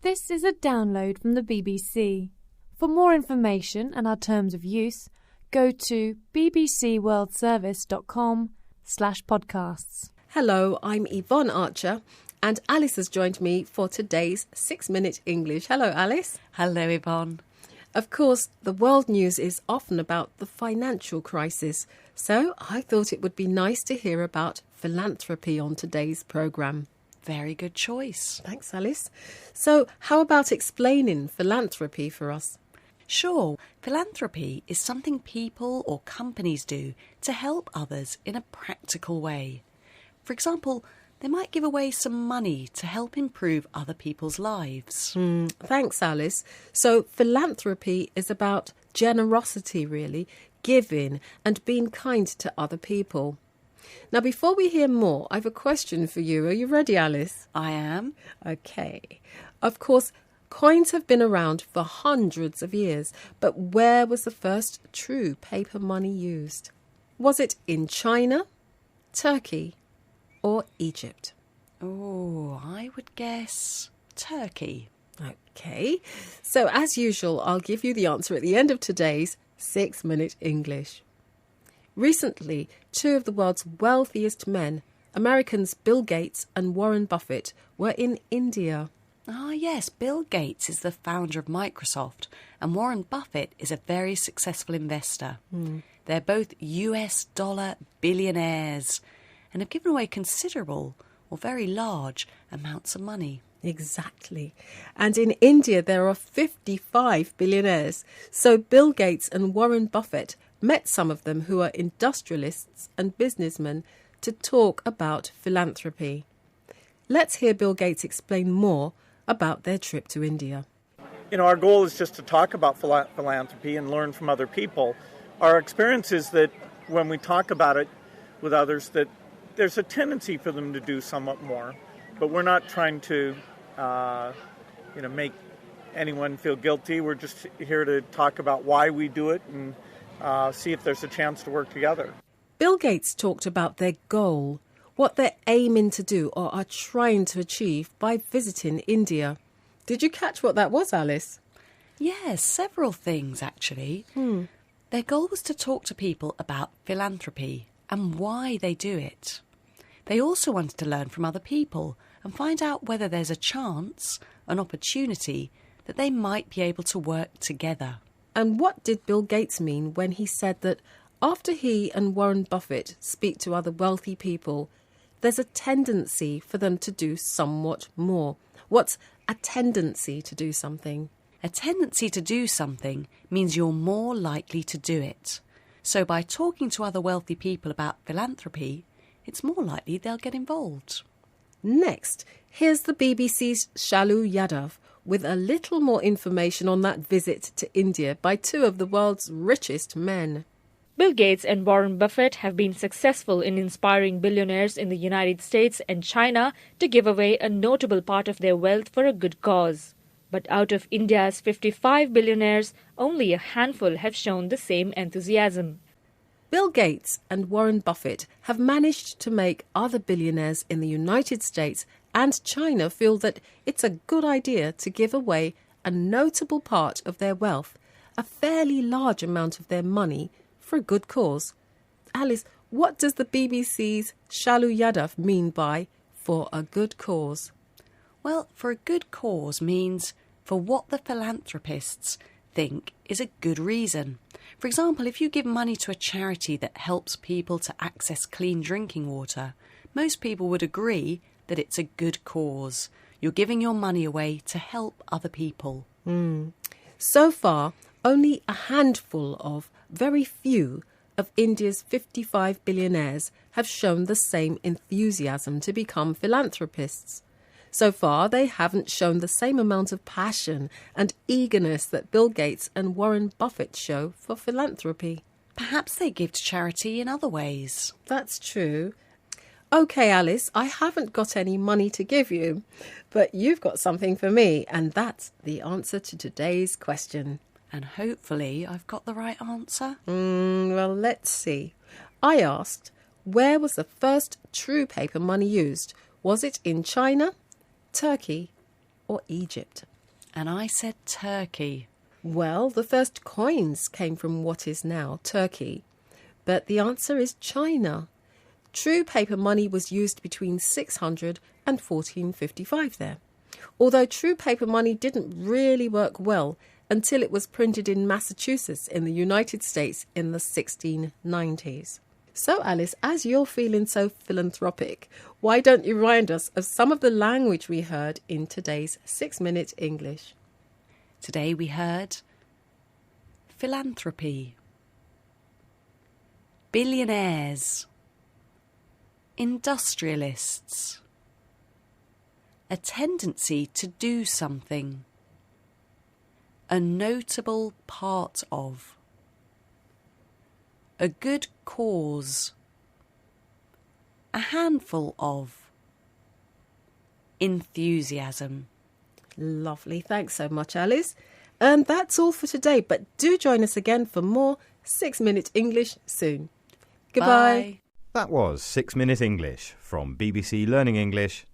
This is a download from the BBC. For more information and our terms of use, go to bbcworldservice.com/podcasts. Hello, I'm Yvonne Archer, and Alice has joined me for today's 6-Minute English. Hello, Alice. Hello, Yvonne. Of course, the world news is often about the financial crisis, so I thought it would be nice to hear about philanthropy on today's programme. Very good choice. Thanks, Alice. So, how about explaining philanthropy for us? Sure. Philanthropy is something people or companies do to help others in a practical way. For example, they might give away some money to help improve other people's lives. Thanks, Alice. So, philanthropy is about generosity, really, giving and being kind to other people. Now, before we hear more, I have a question for you. Are you ready, Alice? I am. Okay. Of course, coins have been around for hundreds of years, but where was the first true paper money used? Was it in China, Turkey, or Egypt? Oh, I would guess Turkey. Okay. So, as usual, I'll give you the answer at the end of today's 6-Minute English. Recently, two of the world's wealthiest men, Americans Bill Gates and Warren Buffett, were in India. Ah, yes, Bill Gates is the founder of Microsoft and Warren Buffett is a very successful investor. They're both US dollar billionaires and have given away considerable or very large amounts of money. Exactly. And in India, there are 55 billionaires. So Bill Gates and Warren Buffett met some of them who are industrialists and businessmen to talk about philanthropy. Let's hear Bill Gates explain more about their trip to India. Our goal is just to talk about philanthropy and learn from other people. Our experience is that when we talk about it with others, that there's a tendency for them to do somewhat more. But we're not trying to, make anyone feel guilty. We're just here to talk about why we do it and see if there's a chance to work together. Bill Gates talked about their goal, what they're aiming to do or are trying to achieve by visiting India. Did you catch what that was, Alice? Yes, several things actually. Their goal was to talk to people about philanthropy and why they do it. They also wanted to learn from other people and find out whether there's a chance, an opportunity, that they might be able to work together. And what did Bill Gates mean when he said that after he and Warren Buffett speak to other wealthy people, there's a tendency for them to do somewhat more? What's a tendency to do something? A tendency to do something means you're more likely to do it. So by talking to other wealthy people about philanthropy, it's more likely they'll get involved. Next, here's the BBC's Shalu Yadav with a little more information on that visit to India by two of the world's richest men. Bill Gates and Warren Buffett have been successful in inspiring billionaires in the United States and China to give away a notable part of their wealth for a good cause. But out of India's 55 billionaires, only a handful have shown the same enthusiasm. Bill Gates and Warren Buffett have managed to make other billionaires in the United States and China feel that it's a good idea to give away a notable part of their wealth, a fairly large amount of their money, for a good cause. Alice, what does the BBC's Shalu Yadav mean by for a good cause? Well, for a good cause means for what the philanthropists think is a good reason. For example, if you give money to a charity that helps people to access clean drinking water, most people would agree that it's a good cause. You're giving your money away to help other people. So far, only a handful of very few of India's 55 billionaires have shown the same enthusiasm to become philanthropists. So far, they haven't shown the same amount of passion and eagerness that Bill Gates and Warren Buffett show for philanthropy. Perhaps they give to charity in other ways. That's true. OK, Alice, I haven't got any money to give you, but you've got something for me, and that's the answer to today's question. And hopefully I've got the right answer. Well, let's see. I asked, where was the first true paper money used? Was it in China, Turkey, or Egypt? And I said Turkey. Well, the first coins came from what is now Turkey, but the answer is China. True paper money was used between 600 and 1455 there, although true paper money didn't really work well until it was printed in Massachusetts in the United States in the 1690s. So, Alice, as you're feeling so philanthropic, why don't you remind us of some of the language we heard in today's 6-Minute English? Today we heard philanthropy, billionaires, industrialists, a tendency to do something, a notable part of, a good cause, a handful of, enthusiasm. Lovely. Thanks so much, Alice. And that's all for today, but do join us again for more 6-Minute English soon. Goodbye. Bye. That was 6-Minute English from BBC Learning English.